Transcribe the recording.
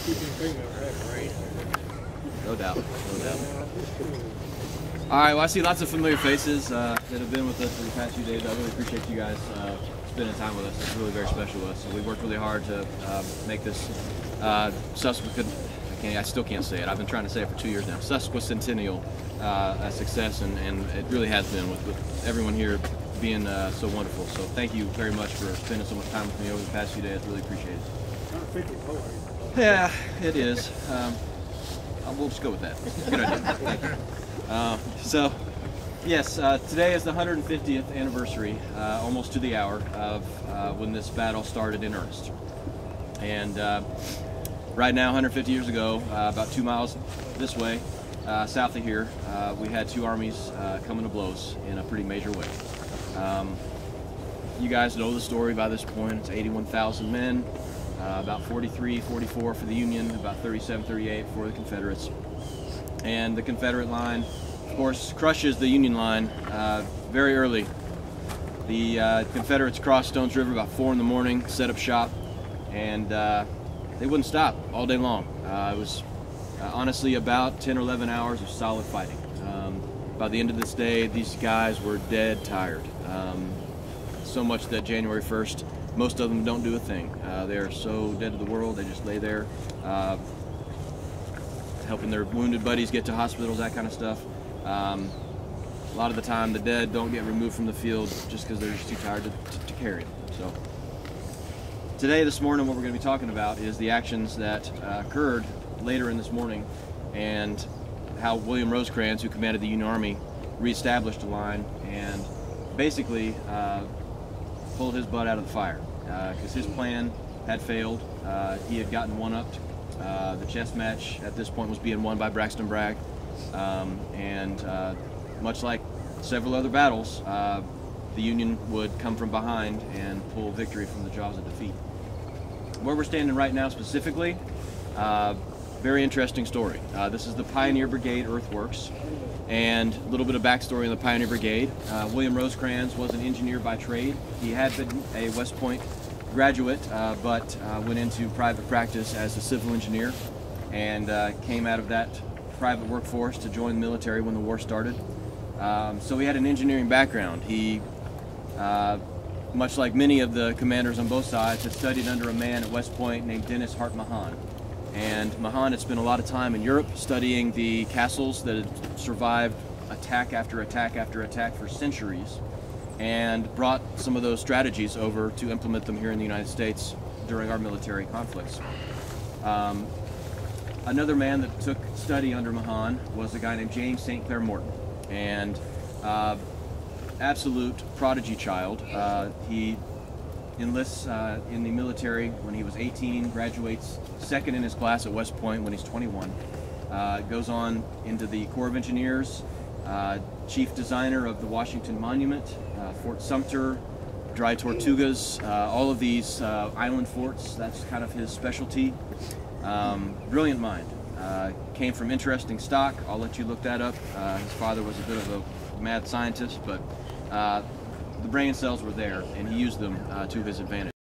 No doubt, no doubt. All right, well, I see lots of familiar faces that have been with us for the past few days. I really appreciate you guys spending time with us. It's really very special to us. So we worked really hard to make this I still can't say it. I've been trying to say it for 2 years now. Sesquicentennial a success, and it really has been with everyone here being so wonderful. So thank you very much for spending so much time with me over the past few days. Really appreciate it. Yeah, it is. We'll just go with that. Good idea. Thank you. So, yes, today is the 150th anniversary, almost to the hour, of when this battle started in earnest. And right now, 150 years ago, about 2 miles this way, south of here, we had two armies coming to blows in a pretty major way. You guys know the story by this point. It's 81,000 men, about 43, 44 for the Union, about 37, 38 for the Confederates. And the Confederate line, of course, crushes the Union line very early. The Confederates crossed Stones River about 4 in the morning, set up shop, and they wouldn't stop all day long. It was honestly about 10 or 11 hours of solid fighting. By the end of this day, these guys were dead tired. So much that January 1st, most of them don't do a thing. They are so dead to the world, they just lay there, helping their wounded buddies get to hospitals, that kind of stuff. A lot of the time, the dead don't get removed from the field just because they're just too tired to carry them. So today, this morning, what we're going to be talking about is the actions that occurred later in this morning, and how William Rosecrans, who commanded the Union Army, reestablished a line and basically pulled his butt out of the fire because his plan had failed. He had gotten one-upped. The chess match at this point was being won by Braxton Bragg, and much like several other battles, the Union would come from behind and pull victory from the jaws of defeat. Where we're standing right now specifically, very interesting story. This is the Pioneer Brigade Earthworks, and a little bit of backstory on the Pioneer Brigade. William Rosecrans was an engineer by trade. He had been a West Point graduate, but went into private practice as a civil engineer, and came out of that private workforce to join the military when the war started. So he had an engineering background. He, much like many of the commanders on both sides, had studied under a man at West Point named Dennis Hart Mahan. And Mahan had spent a lot of time in Europe studying the castles that had survived attack after attack after attack for centuries, and brought some of those strategies over to implement them here in the United States during our military conflicts. Another man that took study under Mahan was a guy named James St. Clair Morton, and absolute prodigy child. He enlists in the military when he was 18, graduates second in his class at West Point when he's 21, goes on into the Corps of Engineers, chief designer of the Washington Monument, Fort Sumter, Dry Tortugas, all of these island forts. That's kind of his specialty. Brilliant mind. Came from interesting stock. I'll let you look that up. His father was a bit of a mad scientist, but the brain cells were there, and he used them to his advantage.